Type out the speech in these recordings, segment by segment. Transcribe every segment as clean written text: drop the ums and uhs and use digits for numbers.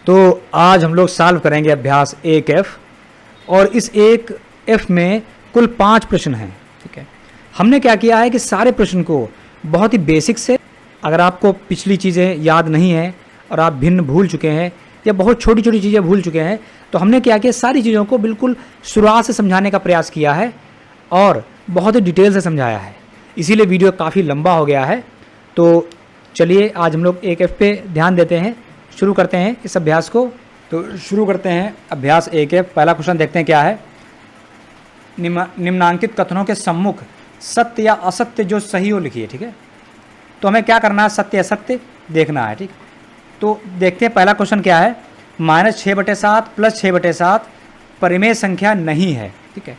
तो आज हम लोग सॉल्व करेंगे अभ्यास 1F और इस 1F में कुल 5 प्रश्न हैं। ठीक है, हमने क्या किया है कि सारे प्रश्न को बहुत ही बेसिक से, अगर आपको पिछली चीज़ें याद नहीं है और आप भिन्न भूल चुके हैं या बहुत छोटी छोटी चीज़ें भूल चुके हैं, तो हमने क्या किया, सारी चीज़ों को बिल्कुल शुरुआत से समझाने का प्रयास किया है और बहुत ही डिटेल से समझाया है। इसीलिए वीडियो काफ़ी लंबा हो गया है। तो चलिए आज हम लोग 1F पे ध्यान देते हैं, शुरू करते हैं इस अभ्यास को। तो शुरू करते हैं अभ्यास 1F। पहला क्वेश्चन देखते हैं क्या है। निम्नांकित कथनों के सम्मुख सत्य या असत्य जो सही हो लिखिए। ठीक है, तो हमें क्या करना है, सत्य असत्य देखना है। ठीक, तो देखते हैं पहला क्वेश्चन क्या है। -6/7 + 6/7 परिमेय संख्या नहीं है। ठीक है,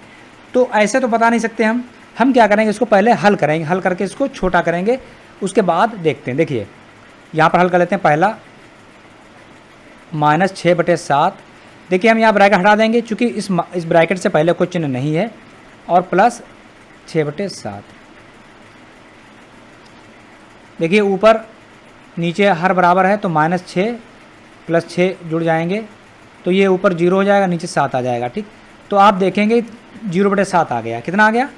तो ऐसे तो बता नहीं सकते हम क्या करेंगे, इसको पहले हल करेंगे, हल करके इसको छोटा करेंगे, उसके बाद देखते हैं। देखिए यहाँ पर हल कर लेते हैं। पहला -6/7, देखिए हम यहाँ ब्रैकेट हटा देंगे चूँकि इस ब्रैकेट से पहले कोई चिन्ह नहीं है, और प्लस 6/7। देखिए ऊपर नीचे हर बराबर है, तो -6 + 6 जुड़ जाएंगे, तो ये ऊपर 0 हो जाएगा, नीचे 7 आ जाएगा। ठीक, तो आप देखेंगे 0/7 आ गया। कितना आ गया,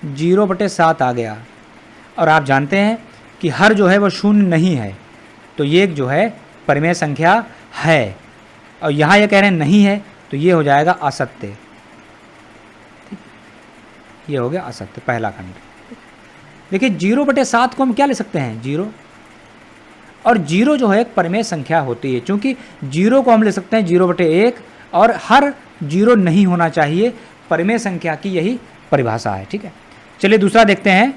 0/7 आ गया। और आप जानते हैं कि हर जो है वो शून्य नहीं है, तो ये जो है परिमेय संख्या है, और यहाँ ये कह रहे हैं नहीं है, तो ये हो जाएगा असत्य। ये हो गया असत्य, पहला खंड। देखिए 0/7 को हम क्या ले सकते हैं, 0, और 0 जो है एक परिमेय संख्या होती है, क्योंकि 0 को हम ले सकते हैं 0/1, और हर 0 नहीं होना चाहिए। परिमेय संख्या की यही परिभाषा है। ठीक है, चलिए दूसरा देखते हैं।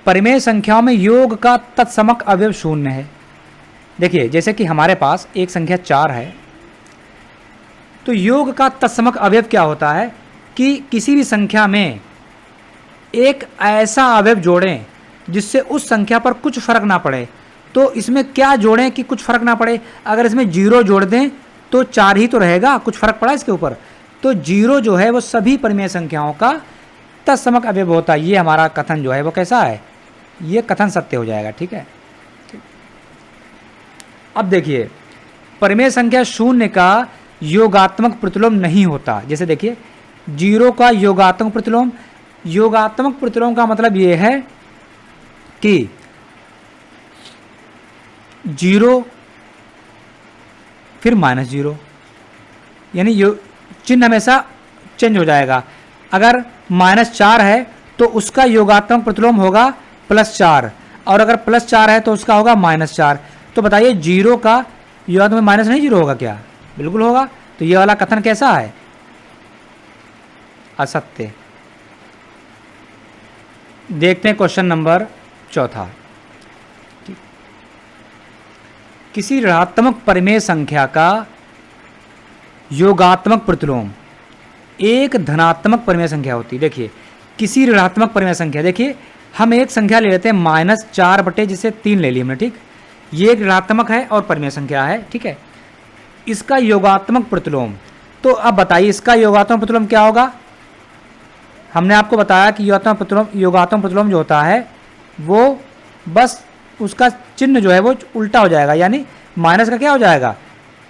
परिमेय संख्याओं में योग का तत्समक अवयव 0 है। देखिए जैसे कि हमारे पास एक संख्या 4 है, तो योग का तत्समक अवयव क्या होता है कि किसी भी संख्या में एक ऐसा अवयव जोड़ें जिससे उस संख्या पर कुछ फर्क ना पड़े। तो इसमें क्या जोड़ें कि कुछ फर्क ना पड़े, अगर इसमें 0 जोड़ दें तो 4 ही तो रहेगा, कुछ फर्क पड़ा इसके ऊपर। तो 0 जो है वो सभी परिमेय संख्याओं का तत्समक अवयव होता है। ये हमारा कथन जो है वो कैसा है, ये कथन सत्य हो जाएगा। ठीक है, अब देखिए परिमेय संख्या 0 का योगात्मक प्रतिलोम नहीं होता। जैसे देखिए 0 का योगात्मक प्रतिलोम, योगात्मक प्रतिलोम का मतलब ये है कि 0 फिर -0, यानी चिन्ह हमेशा चेंज हो जाएगा। अगर -4 है तो उसका योगात्मक प्रतिलोम होगा +4, और अगर +4 है तो उसका होगा -4। तो बताइए 0 का योगात्मक माइनस नहीं 0 होगा क्या, बिल्कुल होगा। तो ये वाला कथन कैसा है, असत्य। देखते हैं क्वेश्चन नंबर 4। किसी ऋणात्मक परिमेय संख्या का योगात्मक प्रतिलोम एक धनात्मक परिमेय संख्या होती है। देखिए किसी ऋणात्मक परिमेय संख्या, देखिए हम एक संख्या ले लेते हैं -4/3 ले ली हमने। ठीक, ये एक ऋणात्मक है और परिमेय संख्या है। ठीक है, इसका योगात्मक प्रतिलोम, तो अब बताइए इसका योगात्मक प्रतिलोम क्या होगा। हमने आपको बताया कि योगात्मक प्रतिलोम जो होता है वो बस उसका चिन्ह जो है वो उल्टा हो जाएगा, यानी माइनस का क्या हो जाएगा,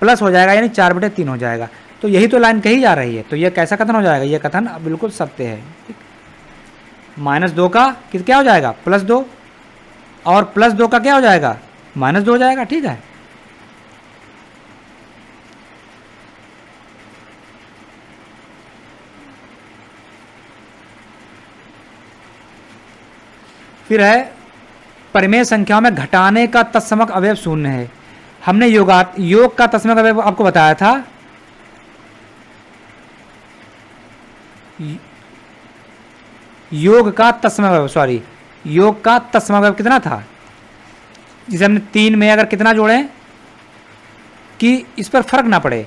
प्लस हो जाएगा, यानी 4/3 हो जाएगा। तो यही तो लाइन कही जा रही है। तो यह कैसा कथन हो जाएगा, यह कथन बिल्कुल सत्य है। -2 का क्या हो जाएगा, +2, और +2 का क्या हो जाएगा, -2 हो जाएगा। ठीक है, फिर है परिमेय संख्याओं में घटाने का तत्समक अवयव 0 है। हमने योग का तत्समक अवयव आपको बताया था, योग का तत्समक अवयव कितना था, जिसे हमने 3 में अगर कितना जोड़ें कि इस पर फर्क ना पड़े,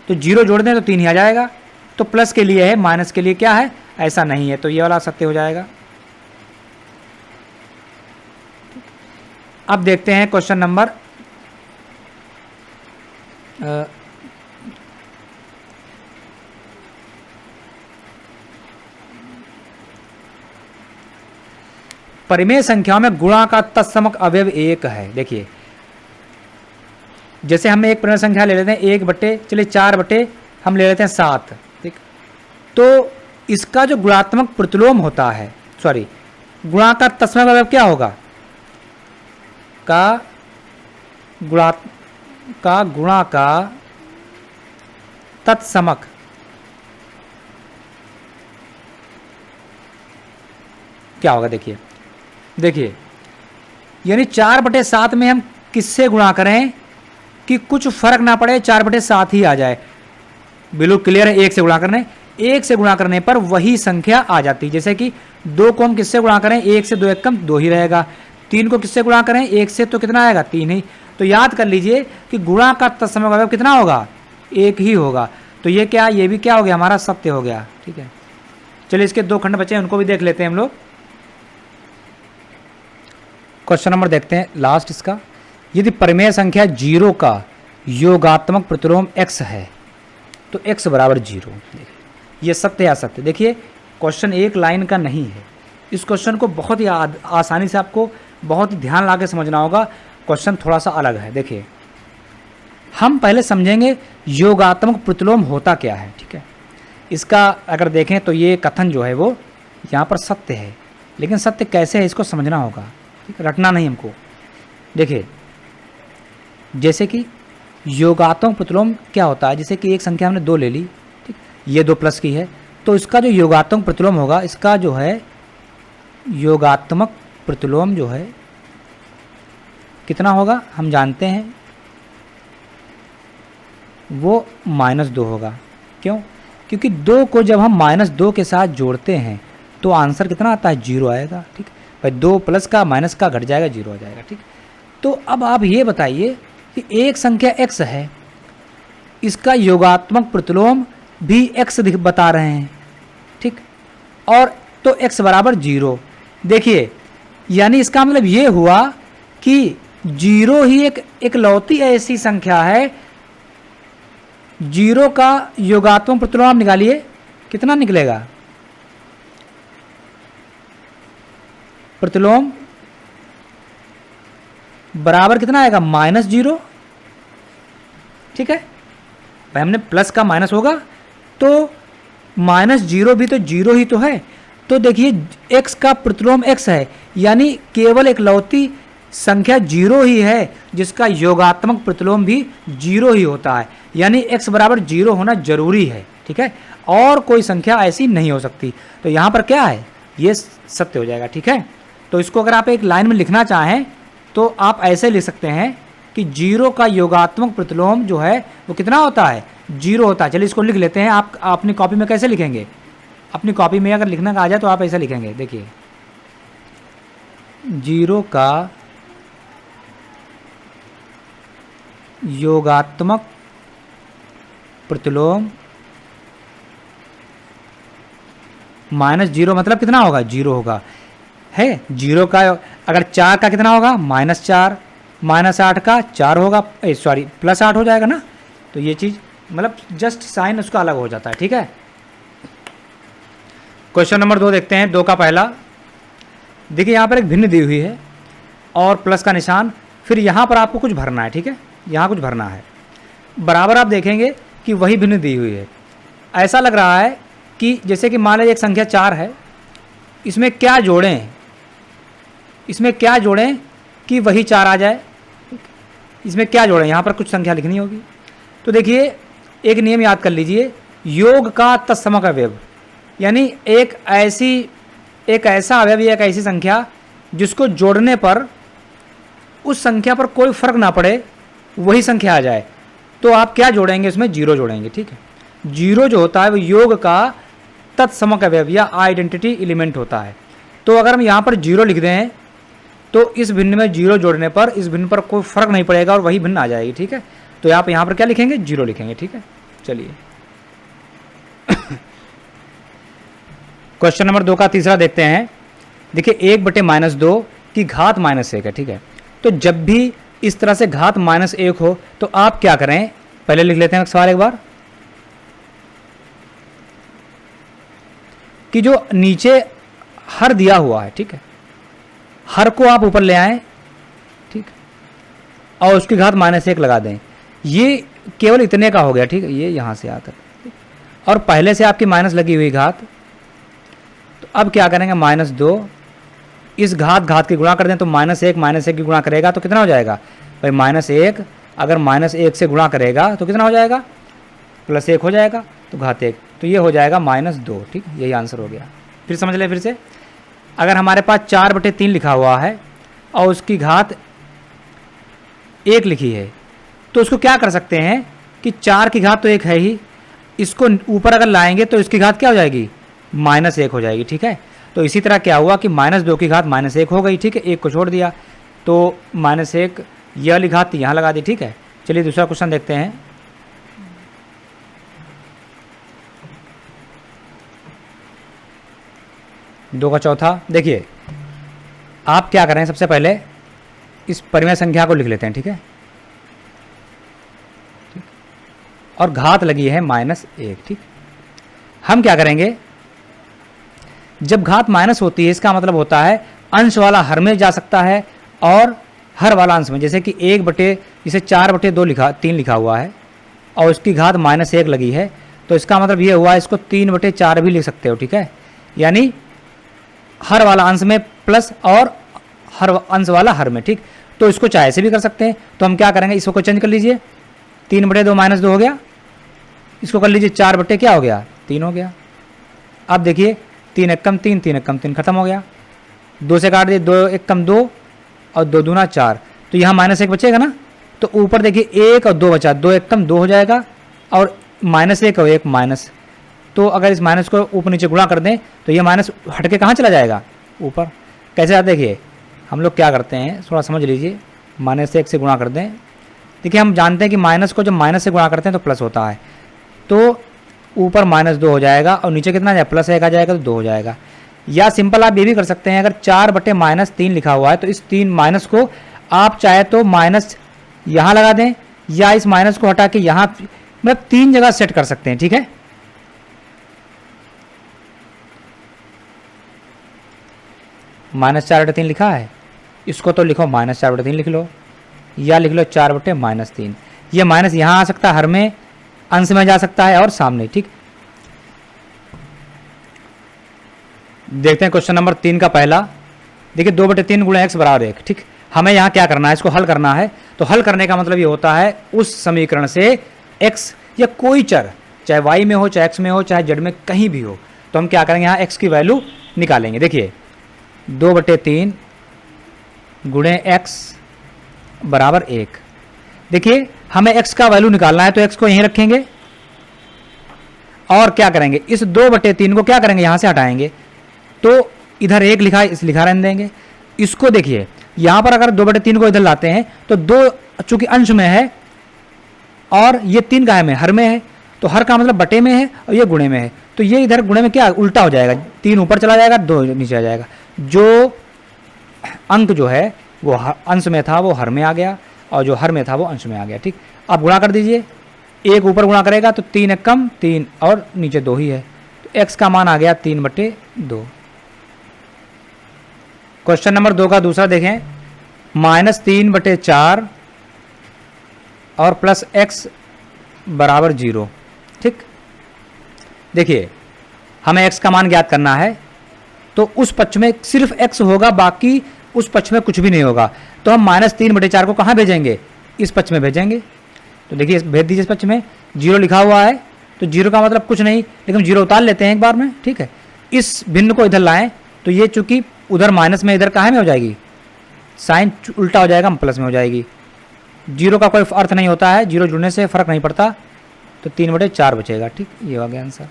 तो 0 जोड़ दें तो 3 ही आ जाएगा। तो प्लस के लिए है, माइनस के लिए क्या है, ऐसा नहीं है। तो ये वाला सत्य हो जाएगा। अब देखते हैं क्वेश्चन नंबर परिमेय संख्याओं में गुणा का तत्समक अवयव 1 है। देखिए जैसे हम एक परिमेय संख्या ले लेते हैं 1 बटे, चलिए 4 बटे हम ले लेते हैं 7, ठीक। तो इसका जो गुणात्मक प्रतिलोम होता है, सॉरी गुणा का तत्समक अवयव क्या होगा, गुणा का तत्समक क्या होगा। देखिए यानी 4/7 में हम किससे गुणा करें कि कुछ फर्क ना पड़े, 4/7 ही आ जाए। बिल्कुल क्लियर है। 1 से गुणा करने, 1 से गुणा करने पर वही संख्या आ जाती है। जैसे कि 2 को हम किससे गुणा करें, 1 से 2 एक कम 2 ही रहेगा। 3 को किससे गुणा करें, 1 से तो कितना आएगा 3 ही। तो याद कर लीजिए कि गुणा का तत्समक अवयव कितना होगा, 1 ही होगा। तो ये क्या, ये भी क्या हो गया हमारा, सत्य हो गया, ठीक है। चलिए इसके 2 खंड बचे हैं, उनको भी देख लेते हैं हम लोग। क्वेश्चन नंबर देखते हैं लास्ट इसका। यदि परिमेय संख्या 0 का योगात्मक प्रतिलोम x है तो x बराबर 0। ये सत्य या असत्य। देखिए क्वेश्चन एक लाइन का नहीं है। इस क्वेश्चन को बहुत ही आसानी से आपको बहुत ही ध्यान ला के समझना होगा। क्वेश्चन थोड़ा सा अलग है। देखिए हम पहले समझेंगे योगात्मक प्रतिलोम होता क्या है, ठीक है। इसका अगर देखें तो ये कथन जो है वो यहाँ पर सत्य है, लेकिन सत्य कैसे है इसको समझना होगा, ठीक है, रटना नहीं हमको। देखिए जैसे कि योगात्मक प्रतिलोम क्या होता है, जैसे कि एक संख्या हमने 2 ले ली, ठीक, ये 2 प्लस की है, तो इसका जो योगात्मक प्रतिलोम होगा, इसका जो है योगात्मक प्रतिलोम जो है कितना होगा हम जानते हैं, वो -2 होगा। क्यों? क्योंकि 2 को जब हम -2 के साथ जोड़ते हैं तो आंसर कितना आता है, 0 आएगा, ठीक। भाई 2 प्लस का माइनस का घट जाएगा, 0 आ जाएगा, ठीक। तो अब आप ये बताइए कि एक संख्या x है, इसका योगात्मक प्रतिलोम भी x बता रहे हैं, ठीक, और तो x बराबर 0। देखिए यानी इसका मतलब ये हुआ कि 0 ही एक इकलौती ऐसी संख्या है, 0 का योगात्मक प्रतिलोम आप निकालिए कितना निकलेगा, प्रतिलोम बराबर कितना आएगा, -0, ठीक है। भाई हमने प्लस का माइनस होगा तो -0 भी तो 0 ही तो है। तो देखिए x का प्रतिलोम x है, यानी केवल इकलौती संख्या 0 ही है जिसका योगात्मक प्रतिलोम भी 0 ही होता है, यानी x बराबर 0 होना जरूरी है, ठीक है, और कोई संख्या ऐसी नहीं हो सकती। तो यहाँ पर क्या है, ये सत्य हो जाएगा, ठीक है। तो इसको अगर आप एक लाइन में लिखना चाहें तो आप ऐसे लिख सकते हैं कि 0 का योगात्मक प्रतिलोम जो है वो कितना होता है, 0 होता है। चलिए इसको लिख लेते हैं। आप अपनी कॉपी में कैसे लिखेंगे, अपनी कॉपी में अगर लिखना आ जाए तो आप ऐसे लिखेंगे। देखिए 0 का योगात्मक प्रतिलोम -0 मतलब कितना होगा, 0 होगा, है। 0 का अगर 4 का कितना होगा, -4, -8 का 4 होगा, सॉरी +8 हो जाएगा ना। तो ये चीज़ मतलब जस्ट साइन उसका अलग हो जाता है, ठीक है। क्वेश्चन नंबर 2 देखते हैं। 2 का पहला देखिए यहाँ पर एक भिन्न दी हुई है और प्लस का निशान, फिर यहाँ पर आपको कुछ भरना है, ठीक है, यहाँ कुछ भरना है। बराबर आप देखेंगे कि वही भिन्न दी हुई है। ऐसा लग रहा है कि जैसे कि मान लीजिए एक संख्या 4 है, इसमें क्या जोड़ें, इसमें क्या जोड़ें कि वही 4 आ जाए, इसमें क्या जोड़ें, यहाँ पर कुछ संख्या लिखनी होगी। तो देखिए एक नियम याद कर लीजिए, योग का तत्समक अवयव, यानी एक ऐसा अवयव या एक ऐसी संख्या जिसको जोड़ने पर उस संख्या पर कोई फर्क ना पड़े, वही संख्या आ जाए, तो आप क्या जोड़ेंगे, इसमें 0 जोड़ेंगे, ठीक है। 0 जो होता है वो योग का तत्समक अवयव या आइडेंटिटी एलिमेंट होता है। तो अगर हम यहाँ पर 0 लिख दें तो इस भिन्न में 0 जोड़ने पर इस भिन्न पर कोई फर्क नहीं पड़ेगा और वही भिन्न आ जाएगी, ठीक है। तो आप यहाँ पर क्या लिखेंगे, 0 लिखेंगे, ठीक है। चलिए क्वेश्चन नंबर 2 का तीसरा देखते हैं। देखिए 1/-2 की घात -1 है, ठीक है। तो जब भी इस तरह से घात -1 हो तो आप क्या करें, पहले लिख लेते हैं सवाल एक बार, कि जो नीचे हर दिया हुआ है, ठीक है, हर को आप ऊपर ले आएँ, ठीक, और उसकी घात -1 लगा दें। ये केवल इतने का हो गया, ठीक है, ये यहाँ से आकर, और पहले से आपकी माइनस लगी हुई घात। तो अब क्या करेंगे, -2 इस घात की गुणा कर दें तो -1 की गुणा करेगा तो कितना हो जाएगा भाई, -1 अगर -1 से गुणा करेगा तो कितना हो जाएगा, +1 हो जाएगा, तो घात 1, तो ये हो जाएगा -2, ठीक, यही आंसर हो गया। फिर समझ लें फिर से, अगर हमारे पास 4/3 लिखा हुआ है और उसकी घात 1 लिखी है, तो उसको क्या कर सकते हैं कि 4 की घात तो 1 है ही, इसको ऊपर अगर लाएंगे तो इसकी घात क्या हो जाएगी, -1 हो जाएगी, ठीक है। तो इसी तरह क्या हुआ कि -2 की घात -1 हो गई, ठीक है, 1 को छोड़ दिया तो -1, यह वाली घात यहाँ लगा दी, ठीक है। चलिए दूसरा क्वेश्चन देखते हैं। दो का चौथा, देखिए आप क्या करें, सबसे पहले इस परिमेय संख्या को लिख लेते हैं, ठीक है, और घात लगी है -1, ठीक। हम क्या करेंगे, जब घात माइनस होती है इसका मतलब होता है अंश वाला हर में जा सकता है और हर वाला अंश में। जैसे कि 4/3 लिखा हुआ है और उसकी घात -1 लगी है, तो इसका मतलब ये हुआ इसको 3/4 भी लिख सकते हो, ठीक है, यानी हर वाला अंश में प्लस और हर अंश वाला हर में, ठीक। तो इसको चाहे से भी कर सकते हैं, तो हम क्या करेंगे, इसको चेंज कर लीजिए, 3/2 -2 हो गया, इसको कर लीजिए 4/, क्या हो गया, 3 हो गया। अब देखिए 3 × 3 3 × 3 खत्म हो गया, 2 से काट दिए, 2 × 1 = 2 और 2 दूना 4, तो यहाँ -1 बचेगा ना, तो ऊपर देखिए 1 और 2 बचा, 2 × 1 = 2 हो जाएगा और -1 और 1 माइनस, तो अगर इस माइनस को ऊपर नीचे गुणा कर दें तो ये माइनस हट के कहाँ चला जाएगा, ऊपर। कैसे आता, देखिए हम लोग क्या करते हैं, थोड़ा समझ लीजिए, -1 से गुणा कर दें। देखिए हम जानते हैं कि माइनस को जब माइनस से गुणा करते हैं तो प्लस होता है, तो ऊपर -2 हो जाएगा और नीचे कितना जाएगा, +1 आ जाएगा, तो 2 हो जाएगा। या सिंपल आप ये भी कर सकते हैं, अगर 4/-3 लिखा हुआ है तो इस 3 माइनस को आप चाहे तो माइनस यहाँ लगा दें या इस माइनस को हटा के यहाँ, मतलब 3 जगह सेट कर सकते हैं, ठीक है। -4/3 लिखा है, इसको तो लिखो -4/3 लिख लो, या लिख लो 4/-3। ये माइनस यहाँ आ सकता है, हर में अंश में जा सकता है और सामने, ठीक। देखते हैं क्वेश्चन नंबर 3 का पहला। देखिए 2/3 × x = 1, ठीक। हमें यहाँ क्या करना है, इसको हल करना है। तो हल करने का मतलब ये होता है उस समीकरण से x या कोई चर, चाहे y में हो, चाहे x में हो, चाहे z में कहीं भी हो, तो हम क्या करेंगे, यहाँ x की वैल्यू निकालेंगे। देखिए 2/3 × x = 1। देखिए हमें x का वैल्यू निकालना है तो x को यहीं रखेंगे और क्या करेंगे, इस 2/3 को क्या करेंगे, यहाँ से हटाएंगे, तो इधर 1 लिखा है, इस लिखा रहने देंगे। इसको देखिए यहाँ पर अगर 2/3 को इधर लाते हैं तो 2 चूंकि अंश में है और ये 3 का है, हर में है, तो हर का मतलब बटे में है और ये गुणे में है, तो ये इधर गुणे में क्या उल्टा हो जाएगा, 3 ऊपर चला जाएगा, 2 नीचे आ जाएगा। जो अंक जो है वो अंश में था वो हर में आ गया और जो हर में था वो अंश में आ गया, ठीक। अब गुणा कर दीजिए, 1 ऊपर गुणा करेगा तो 3 × 3 और नीचे 2 ही है, तो x का मान आ गया 3/2। क्वेश्चन नंबर 2 का दूसरा देखें, -3/4 और +x = 0, ठीक। देखिए हमें x का मान ज्ञात करना है, तो उस पक्ष में सिर्फ x होगा, बाकी उस पक्ष में कुछ भी नहीं होगा, तो हम -3/4 को कहाँ भेजेंगे, इस पक्ष में भेजेंगे। तो देखिए भेज दीजिए, इस पक्ष में 0 लिखा हुआ है, तो 0 का मतलब कुछ नहीं, लेकिन 0 उतार लेते हैं एक बार में, ठीक है। इस भिन्न को इधर लाएं तो ये चूंकि उधर माइनस में, इधर कहाँ में हो जाएगी, साइन उल्टा हो जाएगा, प्लस में हो जाएगी। 0 का कोई अर्थ नहीं होता है, 0 जुड़ने से फर्क नहीं पड़ता, तो 3/4 बचेगा, ठीक। ये हो गया आंसर।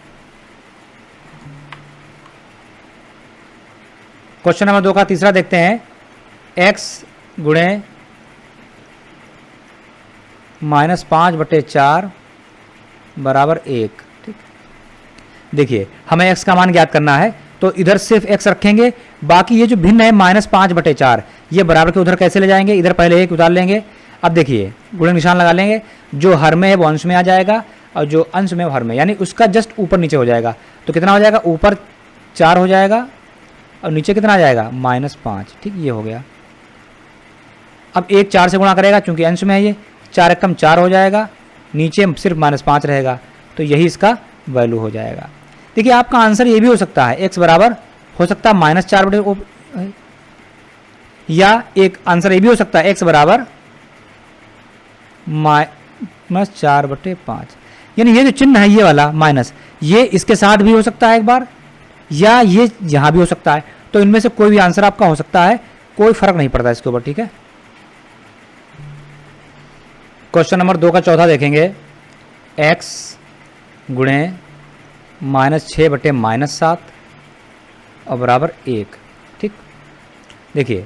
क्वेश्चन नंबर 2 का तीसरा देखते हैं, x × -5/4 = 1, ठीक। देखिए हमें x का मान ज्ञात करना है, तो इधर सिर्फ x रखेंगे, बाकी ये जो भिन्न है -5/4, ये बराबर के उधर कैसे ले जाएंगे, इधर पहले 1 उतार लेंगे। अब देखिए गुणन निशान लगा लेंगे, जो हर में है वो अंश में आ जाएगा और जो अंश में वो हर में, यानी उसका जस्ट ऊपर नीचे हो जाएगा, तो कितना हो जाएगा, ऊपर 4 हो जाएगा और नीचे कितना आ जाएगा -5, ठीक, ये हो गया। अब 1 4 से गुणा करेगा, चूंकि अंश में है ये, 4 एकम 4 हो जाएगा, नीचे सिर्फ -5 रहेगा, तो यही इसका वैल्यू हो जाएगा। देखिए आपका आंसर ये भी हो सकता है, x बराबर हो सकता है -4/, या एक आंसर ये भी हो सकता है x बराबर -4/5, यानी ये जो चिन्ह है ये वाला माइनस, ये इसके साथ भी हो सकता है एक बार, या ये यहाँ भी हो सकता है। तो इनमें से कोई भी आंसर आपका हो सकता है, कोई फर्क नहीं पड़ता इसके ऊपर, ठीक है। क्वेश्चन नंबर 2 का चौथा देखेंगे, x गुणे -6/-7 और बराबर 1, ठीक। देखिए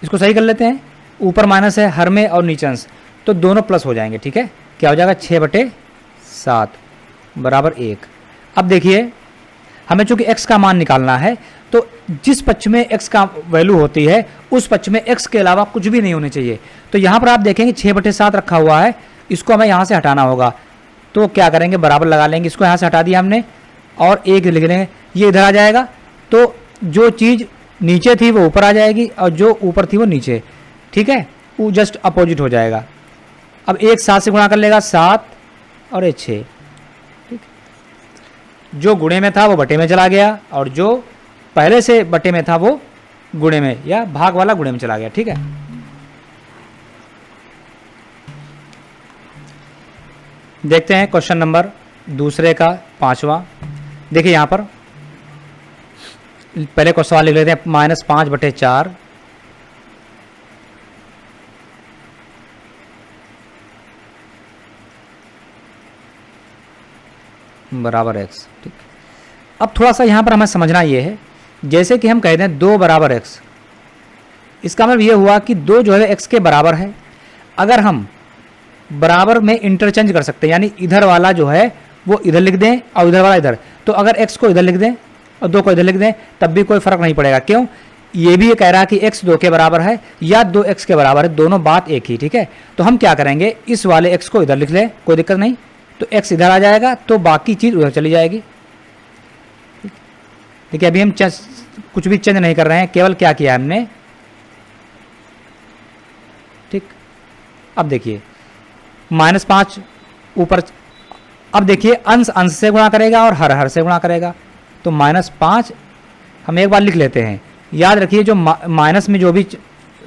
इसको सही कर लेते हैं, ऊपर माइनस है हर में और नीचे अंश, तो दोनों प्लस हो जाएंगे, ठीक है। क्या हो जाएगा 6/7 बराबर 1। अब देखिए हमें चूंकि x का मान निकालना है, तो जिस पक्ष में x का वैल्यू होती है उस पक्ष में x के अलावा कुछ भी नहीं होने चाहिए। तो यहाँ पर आप देखेंगे 6/7 रखा हुआ है, इसको हमें यहाँ से हटाना होगा, तो क्या करेंगे बराबर लगा लेंगे, इसको यहाँ से हटा दिया हमने और 1 लिख लेंगे, ये इधर आ जाएगा, तो जो चीज़ नीचे थी वो ऊपर आ जाएगी और जो ऊपर थी वो नीचे, ठीक है, वो जस्ट अपोजिट हो जाएगा। अब 1 7 से गुणा कर लेगा, 7 और 1 6, ठीक। जो गुणे में था वो बटे में चला गया और जो पहले से बटे में था वो गुणे में या भाग वाला गुणे में चला गया, ठीक है। देखते हैं क्वेश्चन नंबर दूसरे का 5वां। देखिए यहाँ पर पहले को सवाल लिख लेते हैं, -5/4 बराबर x, ठीक। अब थोड़ा सा यहाँ पर हमें समझना ये है, जैसे कि हम कहते हैं 2 बराबर x, इसका मतलब ये हुआ कि 2 जो है x के बराबर है। अगर हम बराबर में इंटरचेंज कर सकते हैं, यानी इधर वाला जो है वो इधर लिख दें और इधर वाला इधर, तो अगर x को इधर लिख दें और 2 को इधर लिख दें तब भी कोई फर्क नहीं पड़ेगा। क्यों? ये भी ये कह रहा है कि x 2 के बराबर है या 2x के बराबर है, दोनों बात एक ही, ठीक है। तो हम क्या करेंगे, इस वाले x को इधर लिख लें, कोई दिक्कत नहीं, तो x इधर आ जाएगा तो बाकी चीज़ उधर चली जाएगी। देखिए अभी हम कुछ भी चेंज नहीं कर रहे हैं, केवल क्या किया हमने, ठीक। अब देखिए -5 ऊपर, अब देखिए अंश अंश से गुणा करेगा और हर हर से गुणा करेगा, तो -5 हम एक बार लिख लेते हैं। याद रखिए जो माइनस में जो भी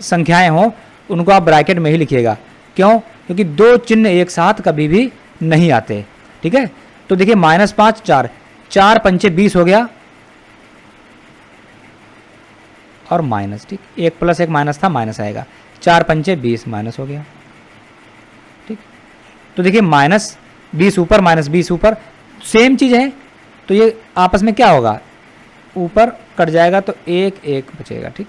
संख्याएं हों उनको आप ब्रैकेट में ही लिखिएगा। क्यों? क्योंकि 2 चिन्ह एक साथ कभी भी नहीं आते, ठीक है। तो देखिए -5 4 4 पंचे 20 हो गया और माइनस, ठीक, 1 + 1 माइनस था, माइनस आएगा, 4 पंचे 20 माइनस हो गया, ठीक। तो देखिए -20 ऊपर -20 ऊपर, सेम चीज़ है, तो ये आपस में क्या होगा, ऊपर कट जाएगा तो 1 1 बचेगा, ठीक।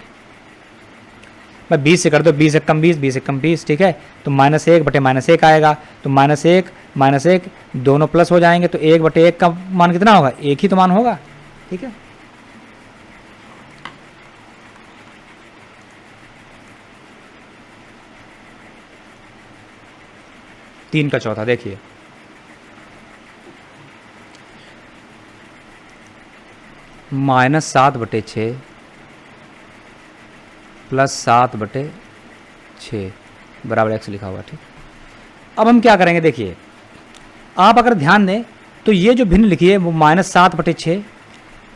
मैं 20 से कर दो, 20 एकम 20 20 एकम 20, ठीक है। तो -1/-1 आएगा, तो -1 दोनों प्लस हो जाएंगे, तो 1/1 का मान कितना होगा, 1 ही तो मान होगा, ठीक है। तीन का चौथा देखिए, -7/6 + 7/6 बराबर x लिखा हुआ, ठीक। अब हम क्या करेंगे, देखिए आप अगर ध्यान दें तो ये जो भिन्न लिखी है वो -7/6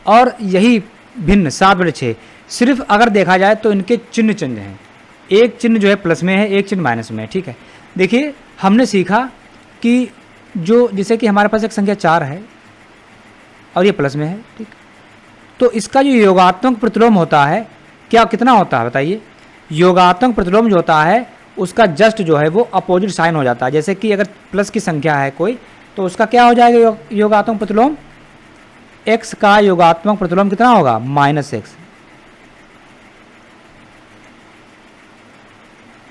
और यही भिन्न 7/6, सिर्फ अगर देखा जाए तो इनके चिन्ह चेंज हैं, एक चिन्ह जो है प्लस में है, एक चिन्ह माइनस में है, ठीक है। देखिए हमने सीखा कि जो जैसे कि हमारे पास एक संख्या 4 है और ये प्लस में है, ठीक, तो इसका जो योगात्मक प्रतिलोम होता है क्या कितना होता है बताइए। योगात्मक प्रतिलोम जो होता है उसका जस्ट जो है वो अपोजिट साइन हो जाता है। जैसे कि अगर प्लस की संख्या है कोई, तो उसका क्या हो जाएगा योगात्मक प्रतिलोम, x का योगात्मक प्रतिलोम कितना होगा, -x।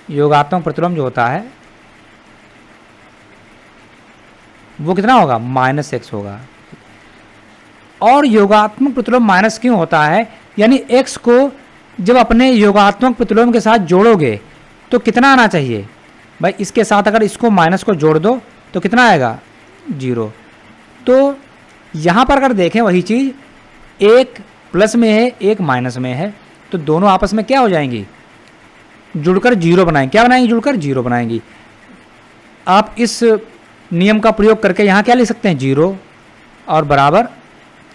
योगात्मक प्रतिलोम जो होता है वो कितना होगा, -x होगा। और योगात्मक प्रतिलोम माइनस क्यों होता है, यानी x को जब अपने योगात्मक प्रतिलोम के साथ जोड़ोगे तो कितना आना चाहिए भाई, इसके साथ अगर इसको माइनस को जोड़ दो तो कितना आएगा, 0। तो यहाँ पर अगर देखें वही चीज़, एक प्लस में है, एक माइनस में है, तो दोनों आपस में क्या हो जाएंगी, जुड़कर जीरो बनाएंगे। क्या बनाएंगे, जुड़कर जीरो बनाएंगी। आप इस नियम का प्रयोग करके यहाँ क्या लिख सकते हैं, जीरो और बराबर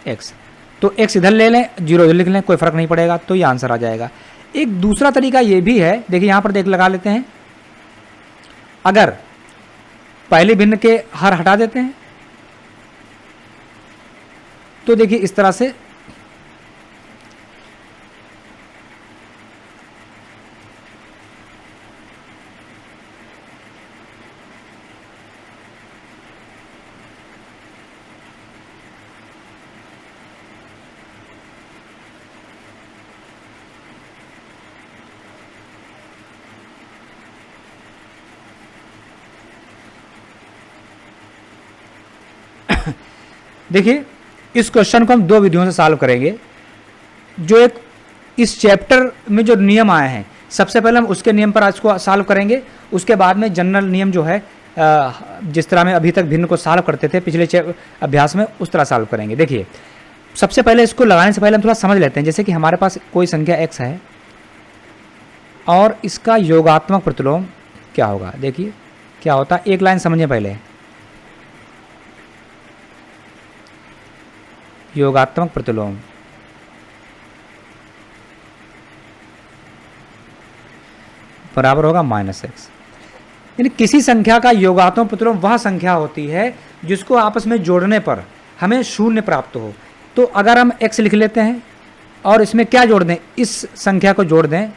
एक्स। तो एक्स इधर ले लें, जीरो इधर लिख लें, कोई फ़र्क नहीं पड़ेगा, तो ये आंसर आ जाएगा। एक दूसरा तरीका ये भी है, देखिए यहाँ पर देख लगा लेते हैं। अगर पहले भिन्न के हर हटा देते हैं तो देखिए इस तरह से देखिए इस क्वेश्चन को हम दो विधियों से सॉल्व करेंगे। जो एक इस चैप्टर में जो नियम आए हैं, सबसे पहले हम उसके नियम पर आज को सॉल्व करेंगे। उसके बाद में जनरल नियम जो है जिस तरह में अभी तक भिन्न को सॉल्व करते थे पिछले अभ्यास में, उस तरह सॉल्व करेंगे। देखिए सबसे पहले इसको लगाने से पहले हम थोड़ा समझ लेते हैं। जैसे कि हमारे पास कोई संख्या x है और इसका योगात्मक प्रतिलोम क्या होगा। देखिए क्या होता है, एक लाइन समझिए पहले। योगात्मक प्रतिलोम बराबर होगा माइनस एक्स। यानी किसी संख्या का योगात्मक प्रतिलोम वह संख्या होती है जिसको आपस में जोड़ने पर हमें शून्य प्राप्त हो। तो अगर हम x लिख लेते हैं और इसमें क्या जोड़ दें, इस संख्या को जोड़ दें,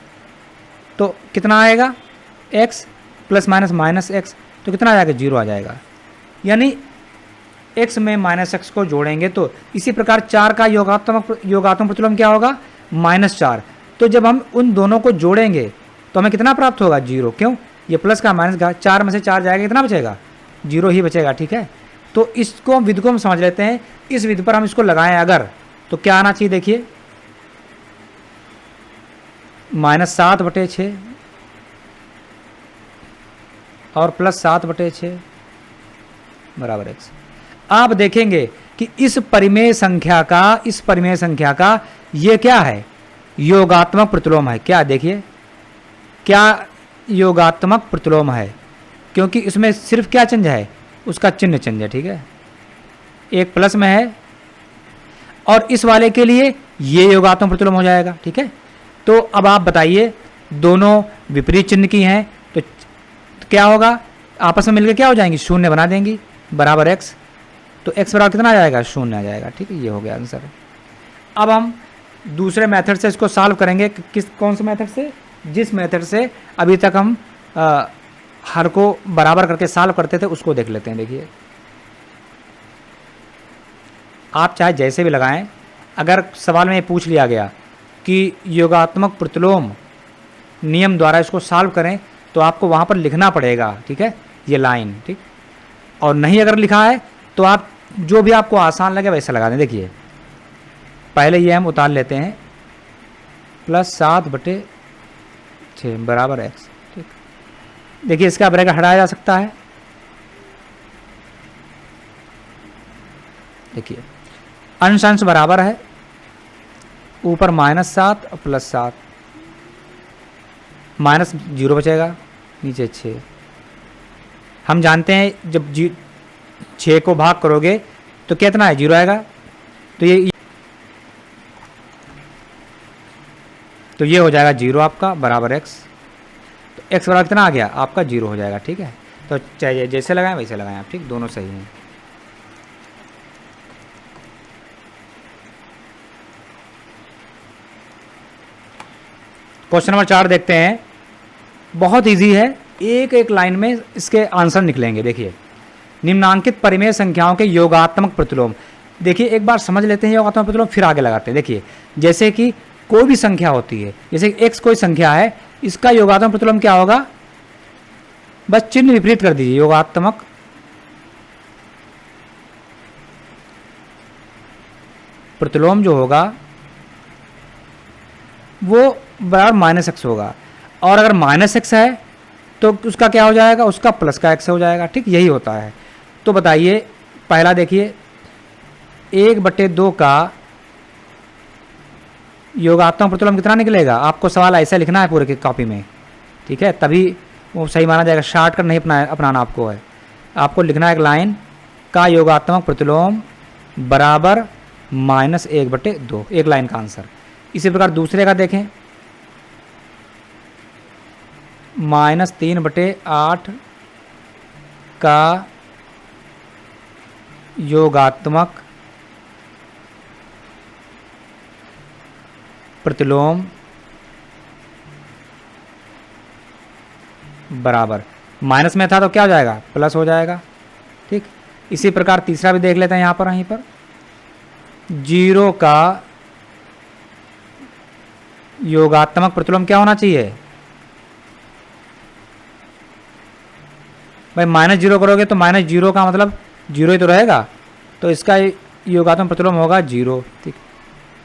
तो कितना आएगा, x plus minus minus x, तो कितना आ जाएगा, जीरो आ जाएगा। यानी x में माइनस एक्स को जोड़ेंगे तो इसी प्रकार 4 का योगात्मक प्रतिलोम क्या होगा, -4। तो जब हम उन दोनों को जोड़ेंगे तो हमें कितना प्राप्त होगा, जीरो। क्यों, ये प्लस का माइनस का 4 में से 4 जाएगा, कितना बचेगा, जीरो ही बचेगा। ठीक है, तो इसको विधि को हम समझ लेते हैं। इस विधि पर हम इसको लगाएं अगर, तो क्या आना चाहिए, देखिए -7/6 और +7/6 बराबर x। आप देखेंगे कि इस परिमेय संख्या का ये क्या है, योगात्मक प्रतिलोम है। क्या, देखिए क्या योगात्मक प्रतिलोम है, क्योंकि इसमें सिर्फ क्या चिन्ह है, उसका चिन्ह चेंज है। ठीक है, एक प्लस में है और इस वाले के लिए ये योगात्मक प्रतिलोम हो जाएगा। ठीक है, तो अब आप बताइए, दोनों विपरीत चिन्ह की हैं तो क्या होगा, आपस में मिलकर क्या हो जाएंगी, शून्य बना देंगी, बराबर x। तो x बराबर कितना आ जाएगा, शून्य आ जाएगा। ठीक है, ये हो गया आंसर। अब हम दूसरे मेथड से इसको सॉल्व करेंगे। कौन से मेथड से, जिस मेथड से अभी तक हम हर को बराबर करके सॉल्व करते थे उसको देख लेते हैं। देखिए आप चाहे जैसे भी लगाएं, अगर सवाल में ये पूछ लिया गया कि योगात्मक प्रतिलोम नियम द्वारा इसको सॉल्व करें, तो आपको वहाँ पर लिखना पड़ेगा। ठीक है, ये लाइन, ठीक। और नहीं अगर लिखा है तो आप जो भी आपको आसान लगे वैसे लगा दें। देखिए पहले ये हम उतार लेते हैं, +7/6 बराबर x। ठीक, देखिए इसका ब्रैकेट हटाया जा सकता है। देखिए अंश अंश बराबर है, ऊपर -7 और +7, माइनस 0 बचेगा, नीचे 6। हम जानते हैं जब 6 को भाग करोगे तो कितना है, 0 आएगा। तो ये हो जाएगा 0 आपका, बराबर x। तो x बराबर कितना आ गया आपका, 0 हो जाएगा। ठीक है, तो चाहिए जैसे लगाएं वैसे लगाएं आप, ठीक, दोनों सही हैं। क्वेश्चन नंबर 4 देखते हैं, बहुत इजी है, एक एक लाइन में इसके आंसर निकलेंगे। देखिए निम्नांकित परिमेय संख्याओं के योगात्मक प्रतिलोम। देखिए एक बार समझ लेते हैं योगात्मक प्रतिलोम, फिर आगे लगाते हैं। देखिए जैसे कि कोई भी संख्या होती है, जैसे x कोई संख्या है, इसका योगात्मक प्रतिलोम क्या होगा, बस चिन्ह विपरीत कर दीजिए। योगात्मक प्रतिलोम जो होगा वो बराबर -x होगा, और अगर -x है तो उसका क्या हो जाएगा, उसका प्लस का x हो जाएगा। ठीक, यही होता है। तो बताइए, पहला देखिए 1/2 का योगात्मक प्रतिलोम कितना निकलेगा, आपको सवाल ऐसा लिखना है पूरे की कॉपी में, ठीक है, तभी वो सही माना जाएगा। शॉर्टकट नहीं अपनाना आपको है, आपको लिखना है एक लाइन का योगात्मक प्रतिलोम बराबर -1/2, एक लाइन का आंसर। इसी प्रकार दूसरे का देखें, -3/8 का योगात्मक प्रतिलोम बराबर, माइनस में था तो क्या हो जाएगा, प्लस हो जाएगा, ठीक। इसी प्रकार तीसरा भी देख लेते हैं यहाँ पर, 0 का योगात्मक प्रतिलोम क्या होना चाहिए भाई, -0 करोगे तो -0 का मतलब 0 ही तो रहेगा, तो इसका योगात्मक प्रतिलोम होगा 0, ठीक।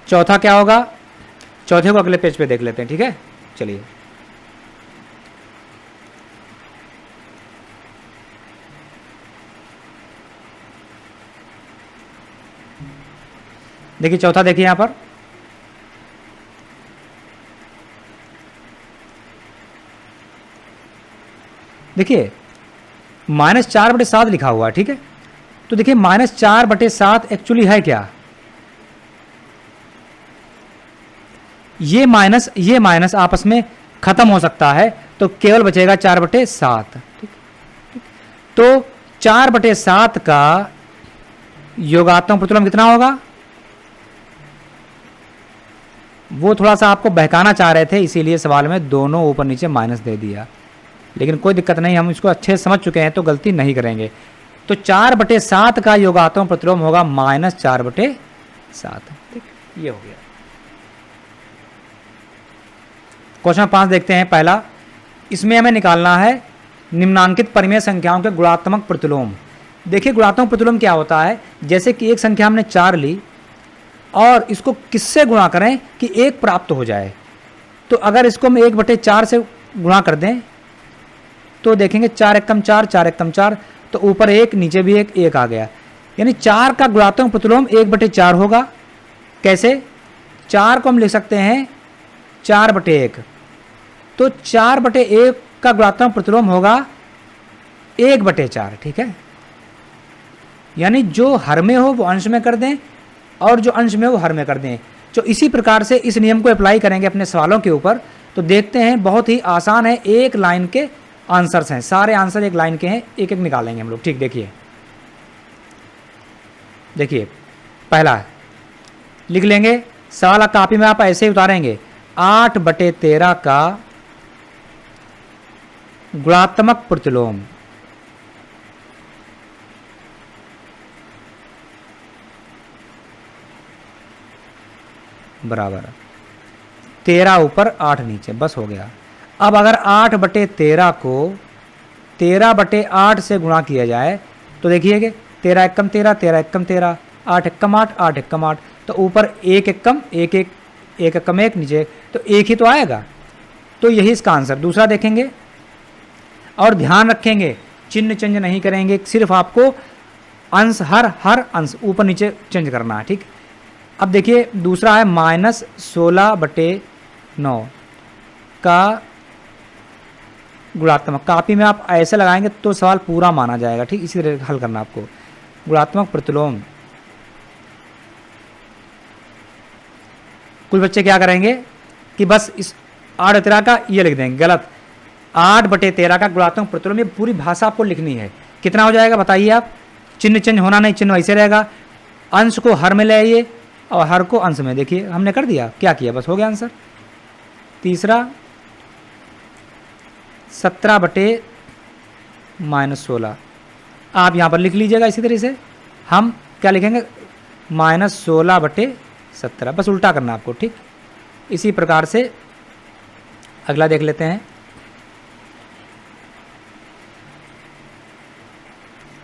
चौथा क्या होगा, चौथे को अगले पेज पे देख लेते हैं, ठीक है, चलिए। देखिए चौथा, देखिए यहां पर देखिए -4/7 लिखा हुआ है, ठीक है। तो देखिए -4/7 एक्चुअली है क्या, ये माइनस आपस में खत्म हो सकता है, तो केवल बचेगा 4/7, ठीक। तो 4/7 का योगात्मक प्रतिलोम कितना होगा, वो थोड़ा सा आपको बहकाना चाह रहे थे, इसीलिए सवाल में दोनों ऊपर नीचे माइनस दे दिया, लेकिन कोई दिक्कत नहीं, हम इसको अच्छे से समझ चुके हैं तो गलती नहीं करेंगे। तो 4/7 का योगात्मक प्रतिलोम होगा -4/7, ठीक, ये हो गया। क्वेश्चन 5 देखते हैं। पहला, इसमें हमें निकालना है निम्नांकित परिमेय संख्याओं के गुणात्मक प्रतिलोम। देखिए गुणात्मक प्रतिलोम क्या होता है, जैसे कि एक संख्या हमने 4 ली और इसको किससे गुणा करें कि 1 प्राप्त हो जाए, तो अगर इसको हम 1/4 से गुणा कर दें तो देखेंगे 4 एकम 4, 4 एकम 4, तो ऊपर 1 नीचे भी 1 आ गया, यानी 4 का गुणात्मक प्रतिलोम 1/4 होगा। कैसे, 4 को हम लिख सकते हैं 4/1, तो 4/1 का गुणात्मक प्रतिलोम होगा 1/4, ठीक है। यानी जो हर में हो वो अंश में कर दें और जो अंश में हो वो हर में कर दें। तो इसी प्रकार से इस नियम को अप्लाई करेंगे अपने सवालों के ऊपर, तो देखते हैं बहुत ही आसान है, एक लाइन के आंसर्स हैं, सारे आंसर एक लाइन के हैं, एक एक निकालेंगे हम लोग, ठीक। देखिए पहला लिख लेंगे, सवाल कॉपी में आप ऐसे ही उतारेंगे, 8/13 का गुणात्मक प्रतिलोम बराबर 13 ऊपर 8 नीचे, बस हो गया। अब अगर 8/13 को 13/8 से गुणा किया जाए तो देखिए कि 13 एकम 13, 13 एकम 13, 8 एकम 8, 8 एकम 8, तो ऊपर 1 एकम 1 एकम 1 नीचे, तो 1 ही तो आएगा, तो यही इसका आंसर। दूसरा देखेंगे और ध्यान रखेंगे चिन्ह चेंज नहीं करेंगे, सिर्फ आपको अंश हर अंश ऊपर नीचे चेंज करना है, ठीक। अब देखिए दूसरा है -16/9 का गुणात्मक, कॉपी में आप ऐसे लगाएंगे तो सवाल पूरा माना जाएगा, ठीक। इसी तरह हल करना आपको। गुणात्मक प्रतिलोम, कुछ बच्चे क्या करेंगे कि बस इस 8/13 का ये लिख देंगे, गलत। 8/13 का गुणात्मक प्रतिलोम, ये पूरी भाषा आपको लिखनी है। कितना हो जाएगा बताइए आप, चिन्ह चेंज होना नहीं, चिन्ह वैसे रहेगा। अंश को हर में ले आइए और हर को अंश में, देखिए हमने कर दिया, क्या किया, बस हो गया आंसर। तीसरा 17/-16, आप यहाँ पर लिख लीजिएगा इसी तरह से। हम क्या लिखेंगे, -16/17, बस उल्टा करना आपको, ठीक। इसी प्रकार से अगला देख लेते हैं।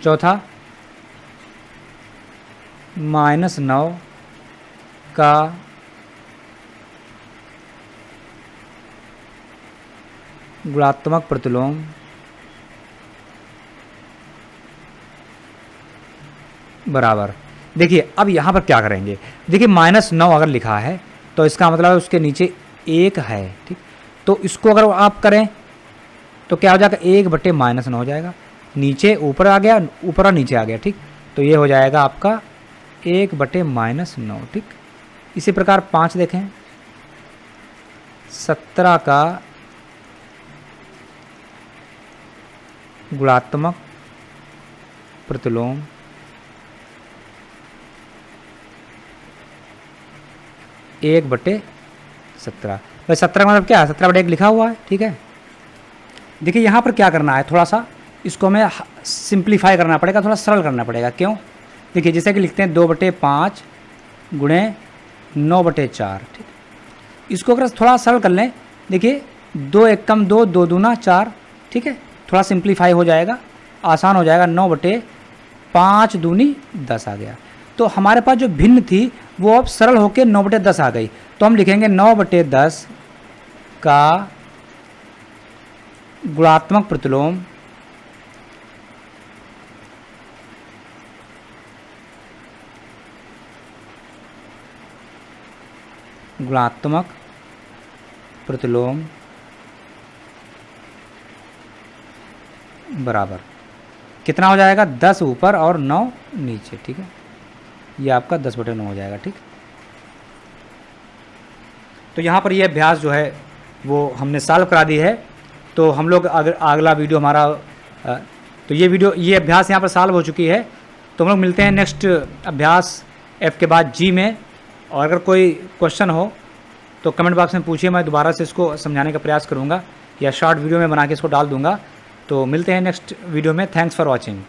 चौथा, -9 का गुणात्मक प्रतिलोम बराबर, देखिए अब यहाँ पर क्या करेंगे, देखिए -9 अगर लिखा है तो इसका मतलब है उसके नीचे 1 है, ठीक। तो इसको अगर आप करें तो क्या हो जाएगा, 1/-9 हो जाएगा, नीचे ऊपर आ गया, ऊपर और नीचे आ गया, ठीक। तो ये हो जाएगा आपका 1/-9, ठीक। इसी प्रकार 5 देखें, 17 का गुणात्मक प्रतिलोम 1/17। भाई 17 का मतलब क्या है, 17/1 लिखा हुआ है, ठीक है। देखिए यहाँ पर क्या करना है, थोड़ा सा इसको हमें सिंप्लीफाई करना पड़ेगा, थोड़ा सरल करना पड़ेगा। क्यों? देखिए जैसे कि लिखते हैं 2/5 गुणे 9/4, ठीक। इसको अगर थोड़ा सरल कर लें, देखिए 2 एकम 2, 2 दूना 4, ठीक है। थोड़ा सिंप्लीफाई हो जाएगा, आसान हो जाएगा। 9/5 दूनी 10 आ गया। तो हमारे पास जो भिन्न थी वो अब सरल होकर 9/10 आ गई। तो हम लिखेंगे 9/10 का गुणात्मक प्रतिलोम बराबर कितना हो जाएगा, 10 ऊपर और 9 नीचे, ठीक है। ये आपका 10/9 हो जाएगा, ठीक। तो यहाँ पर ये अभ्यास जो है वो हमने सॉल्व करा दी है। तो हम लोग अगर अगला वीडियो हमारा तो ये अभ्यास यहाँ पर सॉल्व हो चुकी है। तो हम लोग मिलते हैं नेक्स्ट अभ्यास F के बाद G में। और अगर कोई क्वेश्चन हो तो कमेंट बॉक्स में पूछिए, मैं दोबारा से इसको समझाने का प्रयास करूँगा या शॉर्ट वीडियो में बना के इसको डाल दूँगा। तो मिलते हैं नेक्स्ट वीडियो में। Thanks for watching.